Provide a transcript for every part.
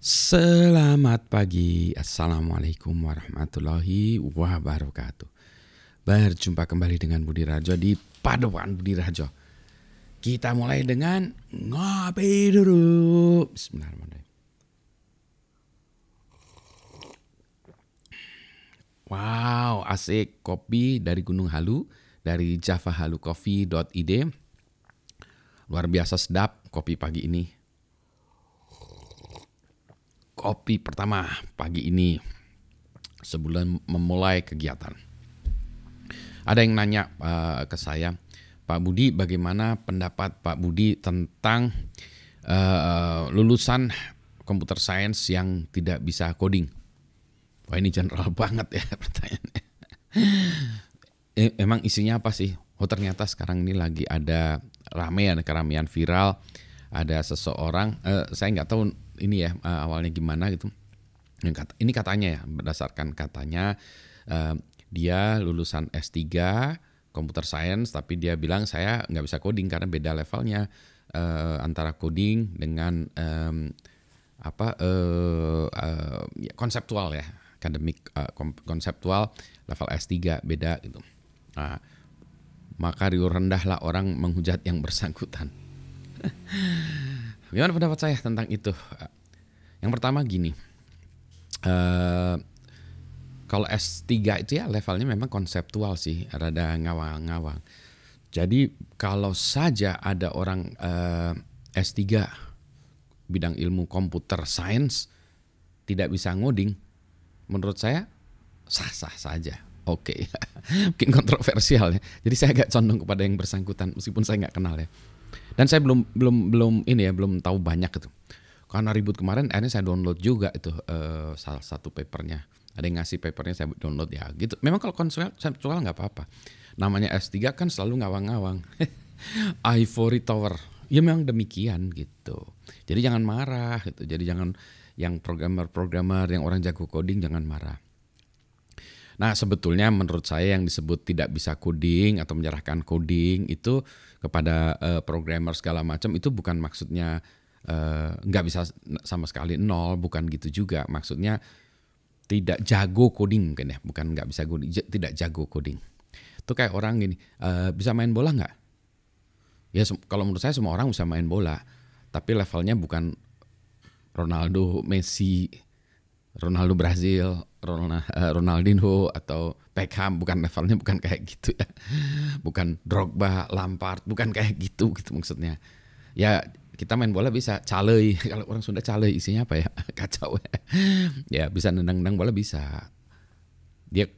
Selamat pagi, Assalamualaikum warahmatullahi wabarakatuh. Berjumpa kembali dengan Budi Rajo di Paduan Budi Rajo. Kita mulai dengan ngopi dulu. Bismillahirrahmanirrahim. Wow, asik. Kopi dari Gunung Halu, dari javahalucoffee.id. Luar biasa sedap kopi pagi ini. Kopi pertama pagi ini sebelum memulai kegiatan. Ada yang nanya ke saya, Pak Budi, bagaimana pendapat Pak Budi tentang lulusan computer science yang tidak bisa coding? Wah, ini general banget ya pertanyaannya. Emang isinya apa sih? Oh, ternyata sekarang ini lagi ada keramaian viral. Ada seseorang, saya nggak tahu ini ya awalnya gimana gitu. Ini katanya ya, berdasarkan katanya dia lulusan S3 Computer Science, tapi dia bilang saya nggak bisa coding karena beda levelnya antara coding dengan konseptual ya, akademik konseptual level S3 beda gitu. Nah, maka rendahlah orang menghujat yang bersangkutan. Gimana pendapat saya tentang itu? Yang pertama gini, kalau S3 itu ya levelnya memang konseptual sih, rada ngawang-ngawang. Jadi kalau saja ada orang S3 bidang ilmu computer science tidak bisa ngoding, menurut saya sah-sah saja. Oke. Mungkin kontroversial ya. Jadi saya agak condong kepada yang bersangkutan meskipun saya nggak kenal ya. Dan saya belum tahu banyak itu. Karena ribut kemarin, akhirnya saya download juga itu salah satu papernya. Ada yang ngasih papernya, saya download ya gitu. Memang kalau konseptual nggak apa-apa. Namanya S3 kan selalu ngawang-ngawang. Ivory Tower, ya memang demikian gitu. Jadi jangan marah gitu. Jadi jangan yang programmer yang orang jago coding jangan marah. Nah, sebetulnya menurut saya yang disebut tidak bisa coding atau menyerahkan coding itu kepada programmer segala macam itu bukan maksudnya nggak bisa sama sekali nol, bukan gitu juga. Maksudnya tidak jago coding mungkin ya, bukan nggak bisa coding, tidak jago coding. Itu kayak orang gini, bisa main bola nggak? Ya kalau menurut saya semua orang bisa main bola, tapi levelnya bukan Ronaldo, Messi, Ronaldo Brazil, Ronaldinho atau Beckham, bukan levelnya, bukan kayak gitu ya. Bukan Drogba, Lampard, bukan kayak gitu maksudnya. Ya kita main bola bisa calei, kalau orang Sunda calei isinya apa ya? Kacau ya. Ya bisa nendang-nendang bola bisa. Dia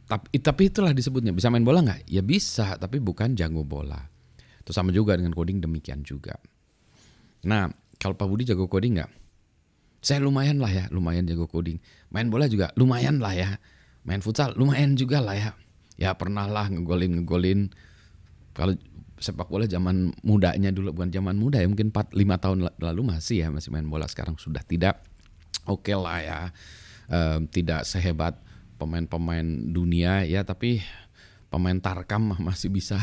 tapi itulah disebutnya bisa main bola nggak? Ya bisa, tapi bukan jago bola. Itu sama juga dengan coding, demikian juga. Nah, kalau Pak Budi jago coding nggak? Saya lumayan lah ya, lumayan jago coding. Main bola juga lumayan lah ya. Main futsal lumayan juga lah ya. Ya pernah lah ngegolin. Kalau sepak bola zaman mudanya dulu, bukan zaman muda ya, mungkin 4-5 tahun lalu masih main bola. Sekarang sudah tidak. Oke lah ya. Tidak sehebat pemain-pemain dunia ya, tapi pemain Tarkam masih bisa.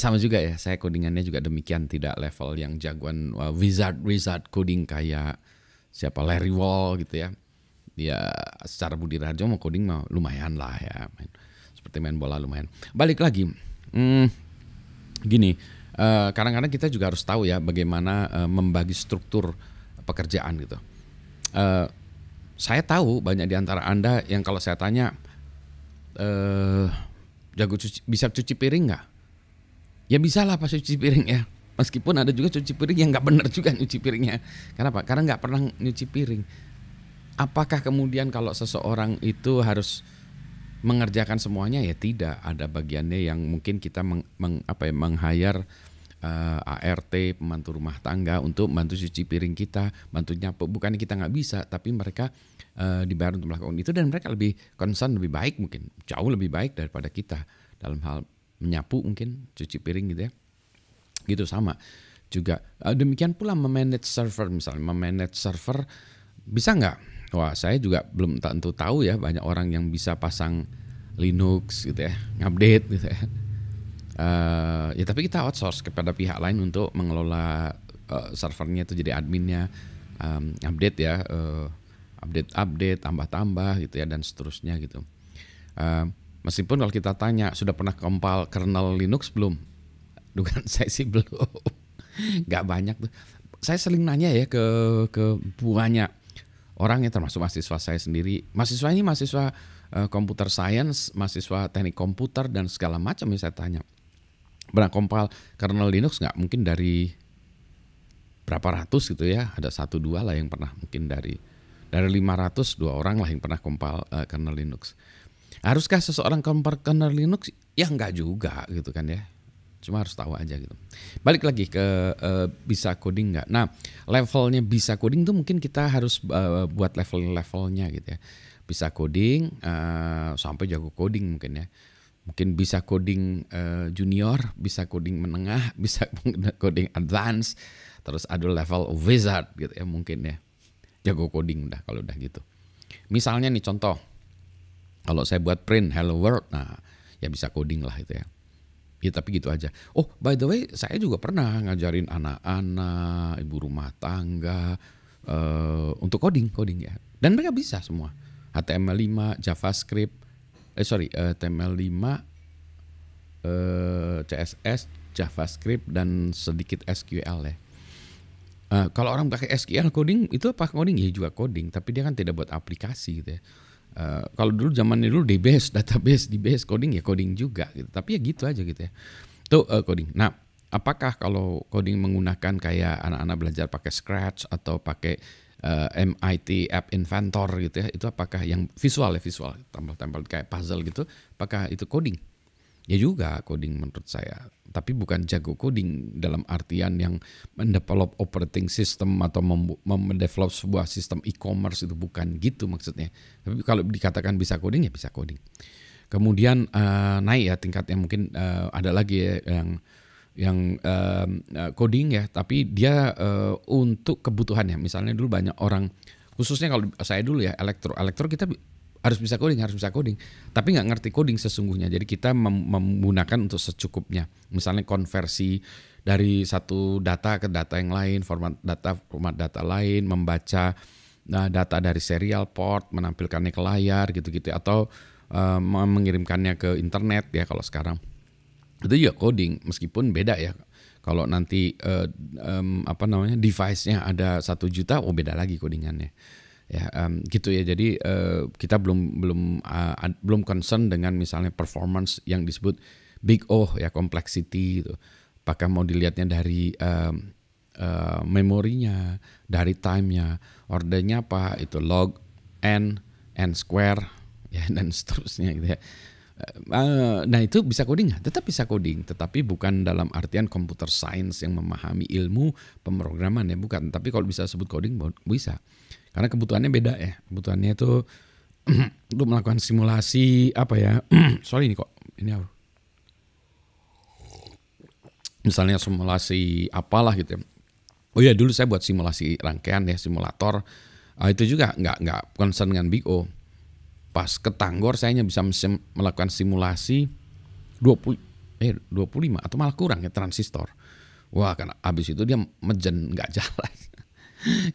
Sama juga ya, saya codingannya juga demikian, tidak level yang jagoan wizard coding kayak siapa Larry Wall gitu ya. Dia secara Budi Rajo mau coding mau lumayan lah ya, seperti main bola lumayan. Balik lagi, gini, kadang-kadang kita juga harus tahu ya bagaimana membagi struktur pekerjaan gitu. Saya tahu banyak di antara Anda yang kalau saya tanya bisa cuci piring nggak? Ya bisa lah pas cuci piring ya. Meskipun ada juga cuci piring yang nggak benar juga nyuci piringnya. Kenapa? Karena nggak pernah nyuci piring. Apakah kemudian kalau seseorang itu harus mengerjakan semuanya? Ya tidak. Ada bagiannya yang mungkin kita meng-hire ART, pembantu rumah tangga untuk bantu cuci piring kita, bantu nyapu. Bukannya kita nggak bisa, tapi mereka dibayar untuk melakukan itu dan mereka lebih concern, lebih baik mungkin, jauh lebih baik daripada kita dalam hal menyapu mungkin, cuci piring gitu ya. Gitu sama juga. Demikian pula memanage server misalnya. Memanage server bisa nggak? Wah, saya juga belum tentu tahu ya, banyak orang yang bisa pasang Linux gitu ya, ngupdate gitu ya. Ya tapi kita outsource kepada pihak lain untuk mengelola servernya itu jadi adminnya, update ya, update tambah gitu ya dan seterusnya gitu. Meskipun kalau kita tanya sudah pernah compile kernel Linux belum? Dugaan saya sih belum. Nggak banyak tuh. Saya sering nanya ya ke banyak orang yang termasuk mahasiswa saya sendiri. Mahasiswa ini mahasiswa computer science, mahasiswa teknik komputer dan segala macam yang saya tanya. Pernah compile kernel Linux nggak? Mungkin dari berapa ratus gitu ya. Ada 1-2 lah yang pernah, mungkin dari 500 2 orang lah yang pernah compile kernel Linux. Haruskah seseorang compile kernel Linux? Ya enggak juga gitu kan ya. Cuma harus tahu aja gitu. Balik lagi ke bisa coding nggak? Nah, levelnya bisa coding tuh mungkin kita harus buat level-levelnya gitu ya. Bisa coding sampai jago coding mungkin ya. Mungkin bisa coding junior, bisa coding menengah, bisa coding advance, terus ada level wizard gitu ya mungkin ya. Jago coding udah kalau udah gitu. Misalnya nih contoh, kalau saya buat print hello world, nah ya bisa coding lah itu ya. Ya tapi gitu aja. Oh by the way, saya juga pernah ngajarin anak-anak, ibu rumah tangga untuk coding ya. Dan mereka bisa semua. HTML5, JavaScript, HTML5, CSS, JavaScript dan sedikit SQL ya. Kalau orang pakai SQL coding itu apa coding? Ya juga coding, tapi dia kan tidak buat aplikasi gitu ya. Kalau dulu zamannya dulu database coding ya coding juga gitu. Tapi ya gitu aja gitu ya. Itu coding. Nah, apakah kalau coding menggunakan kayak anak-anak belajar pakai Scratch atau pakai MIT App Inventor gitu ya, itu apakah yang visual tempel-tempel kayak puzzle gitu, apakah itu coding? Ya juga coding menurut saya, tapi bukan jago coding dalam artian yang mendevelop operating system atau mendevelop sebuah sistem e-commerce, itu bukan gitu maksudnya. Tapi kalau dikatakan bisa coding ya bisa coding. Kemudian naik ya tingkatnya, mungkin ada lagi ya yang coding ya, tapi dia untuk kebutuhannya. Misalnya dulu banyak orang, khususnya kalau saya dulu ya elektro kita harus bisa coding, tapi nggak ngerti coding sesungguhnya. Jadi kita menggunakan untuk secukupnya. Misalnya konversi dari satu data ke data yang lain, format data lain, membaca data dari serial port, menampilkannya ke layar gitu-gitu, atau mengirimkannya ke internet ya kalau sekarang. Itu juga coding, meskipun beda ya. Kalau nanti device-nya ada 1 juta, beda lagi codingannya. Ya, gitu ya. Jadi kita belum concern dengan misalnya performance yang disebut big O ya, complexity gitu. Apakah mau dilihatnya dari memorinya, dari time-nya, ordernya apa, itu log n square ya dan seterusnya gitu ya. Nah itu bisa coding nggak? Tetap bisa coding, tetapi bukan dalam artian computer science yang memahami ilmu pemrograman ya, bukan. Tapi kalau bisa sebut coding bisa. Karena kebutuhannya beda ya. Kebutuhannya itu untuk melakukan simulasi apa ya? Sorry ini apa? Misalnya simulasi apalah gitu ya. Oh ya, dulu saya buat simulasi rangkaian ya, simulator. Itu juga nggak concern dengan Big O. Pas ke Tanggor saya hanya bisa melakukan simulasi 25 atau malah kurang ya transistor. Wah, karena habis itu dia mejen nggak jalan.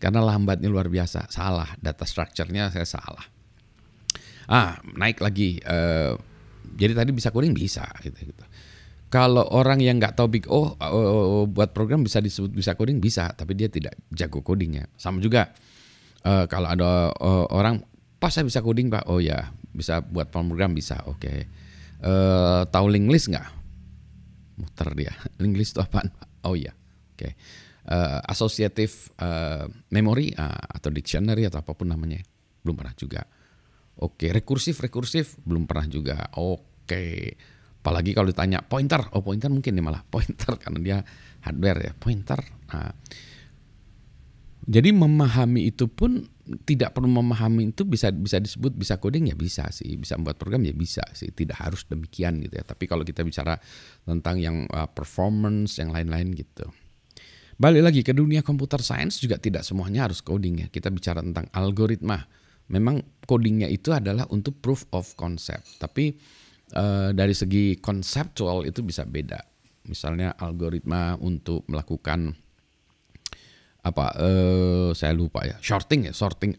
Karena lambatnya luar biasa, salah data structure-nya saya salah. Naik lagi. Jadi tadi bisa coding bisa gitu. Kalau orang yang nggak tahu Big O buat program bisa disebut bisa coding bisa, tapi dia tidak jago codingnya. Sama juga kalau ada orang, Pak saya bisa coding Pak, oh ya bisa buat program bisa, oke. Tahu link list nggak? Muter dia. Link list itu apaan Pak? Oh ya, oke. Associative memory atau dictionary atau apapun namanya, belum pernah juga. Oke, rekursif belum pernah juga. Oke. Apalagi kalau ditanya pointer, pointer mungkin nih malah pointer karena dia hardware ya, pointer. Jadi memahami itu pun tidak perlu memahami itu bisa disebut bisa coding ya, bisa sih, bisa membuat program ya bisa sih, tidak harus demikian gitu ya. Tapi kalau kita bicara tentang yang performance yang lain-lain gitu. Balik lagi ke dunia computer science juga tidak semuanya harus coding ya. Kita bicara tentang algoritma. Memang codingnya itu adalah untuk proof of concept. Tapi dari segi konseptual itu bisa beda. Misalnya algoritma untuk melakukan saya lupa ya, sorting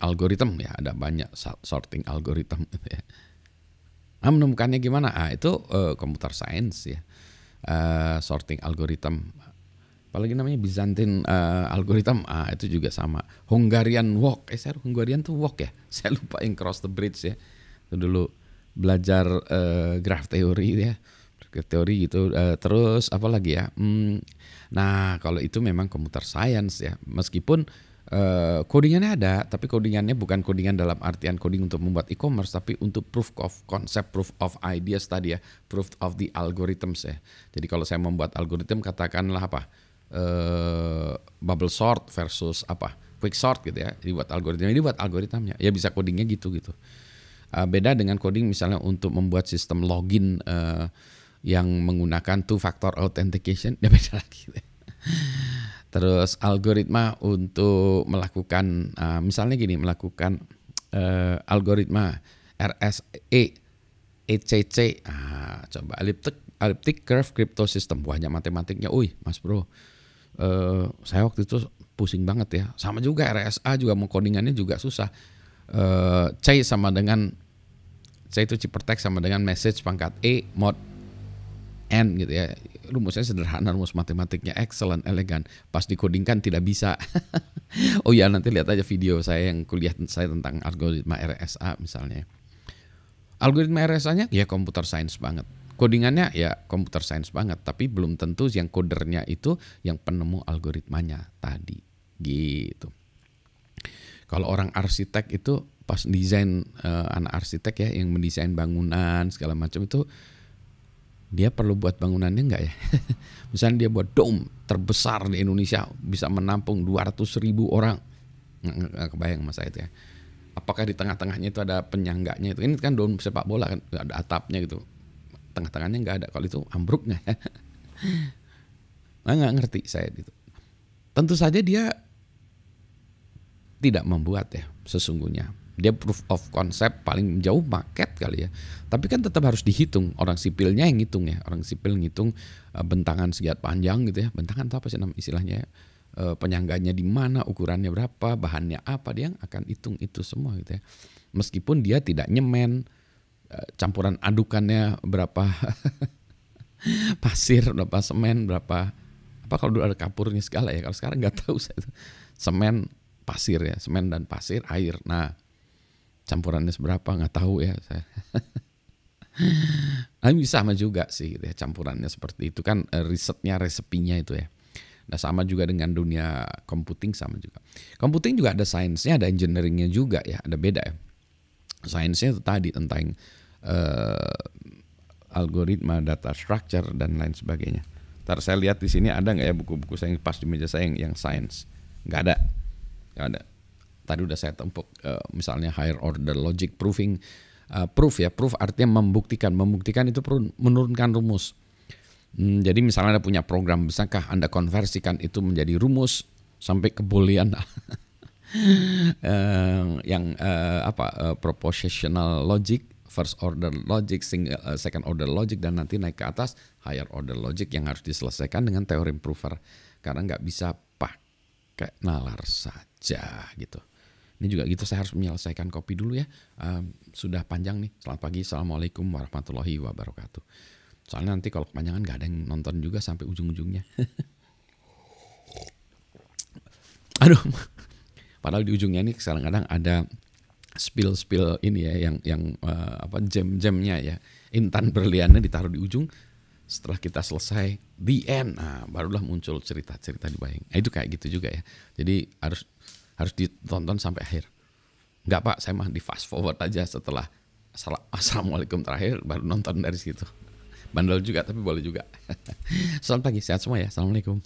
algorithm ya, ada banyak sorting algorithm gitu ya. Nah, menemukannya gimana? Itu computer science ya, sorting algorithm. Apalagi namanya Byzantine algorithm, itu juga sama. Hungarian walk, Hungarian tuh walk ya, saya lupa yang cross the bridge ya. Itu dulu belajar graph theory ya, teori gitu. Terus apa lagi ya? Nah kalau itu memang computer science ya, meskipun codingannya ada, tapi codingannya bukan codingan dalam artian coding untuk membuat e-commerce, tapi untuk proof of concept, proof of ideas tadi ya, proof of the algorithms ya. Jadi kalau saya membuat algoritma, katakanlah apa, bubble sort versus apa, quick sort gitu ya, dibuat algoritmanya, ya bisa codingnya gitu. Beda dengan coding misalnya untuk membuat sistem login yang menggunakan two factor authentication, ya beda lagi. Terus algoritma untuk melakukan misalnya gini, melakukan algoritma RSA, ECC, coba elliptic curve crypto system, banyak matematiknya. Mas bro, saya waktu itu pusing banget ya. Sama juga RSA juga mau codingannya juga susah. C itu ciphertext sama dengan message pangkat E mod N gitu ya. Rumusnya sederhana, rumus matematiknya excellent, elegan. Pas dikodingkan tidak bisa. Oh ya, nanti lihat aja video saya yang kuliah saya tentang algoritma RSA misalnya. Algoritma RSA-nya ya computer science banget. Codingannya ya computer science banget, tapi belum tentu yang codernya itu yang penemu algoritmanya tadi. Gitu. Kalau orang arsitek itu pas desain, anak arsitek ya yang mendesain bangunan segala macam itu, dia perlu buat bangunannya enggak ya? Misalnya dia buat dome terbesar di Indonesia, bisa menampung 200.000 orang. Nggak kebayang mas saya itu ya. Apakah di tengah-tengahnya itu ada penyangganya itu? Ini kan dome sepak bola kan, nggak ada atapnya gitu. Tengah-tengahnya nggak ada. Kalau itu ambruk nggak ya? Nggak ngerti saya gitu. Tentu saja dia tidak membuat ya sesungguhnya. Dia proof of concept paling jauh market kali ya. Tapi kan tetap harus dihitung. Orang sipilnya yang ngitung ya. Orang sipil ngitung bentangan segiat panjang gitu ya. Bentangan itu apa sih nama istilahnya ya? Penyangganya di mana, ukurannya berapa, bahannya apa, dia akan hitung itu semua gitu ya. Meskipun dia tidak nyemen, campuran adukannya berapa pasir, berapa semen, berapa apa, kalau dulu ada kapurnya segala ya. Kalau sekarang nggak tahu saya itu. Semen, pasir ya, semen dan pasir, air. Nah, campurannya seberapa nggak tahu ya saya. Nah, bisa sama juga sih gitu ya, campurannya seperti itu kan, risetnya, resepinya itu ya. Nah sama juga dengan dunia computing, sama juga. Computing juga ada sainsnya, ada engineeringnya juga ya, ada beda ya. Sainsnya itu tadi tentang algoritma, data structure dan lain sebagainya. Ntar saya lihat di sini ada nggak ya buku-buku saya yang pas di meja saya yang sains? Nggak ada. Tadi udah saya tempuk misalnya higher order logic proving, proof artinya membuktikan itu perlu menurunkan rumus. Jadi misalnya Anda punya program, bisakah Anda konversikan itu menjadi rumus sampai ke boolean yang propositional logic, first order logic, second order logic, dan nanti naik ke atas higher order logic yang harus diselesaikan dengan teorem prover, karena nggak bisa pakai nalar saja gitu. Ini juga gitu, saya harus menyelesaikan kopi dulu ya. Sudah panjang nih. Selamat pagi, assalamualaikum warahmatullahi wabarakatuh. Soalnya nanti kalau kepanjangan gak ada yang nonton juga sampai ujung-ujungnya. Aduh, padahal di ujungnya ini kadang-kadang ada spill ini ya, yang jam-jamnya ya, intan berliannya ditaruh di ujung. Setelah kita selesai the end, barulah muncul cerita-cerita di bayang. Itu kayak gitu juga ya. Jadi harus ditonton sampai akhir. Enggak Pak, saya mah di fast forward aja setelah assalamualaikum terakhir baru nonton dari situ. Bandel juga tapi boleh juga. Selamat pagi, sehat semua ya. Assalamualaikum.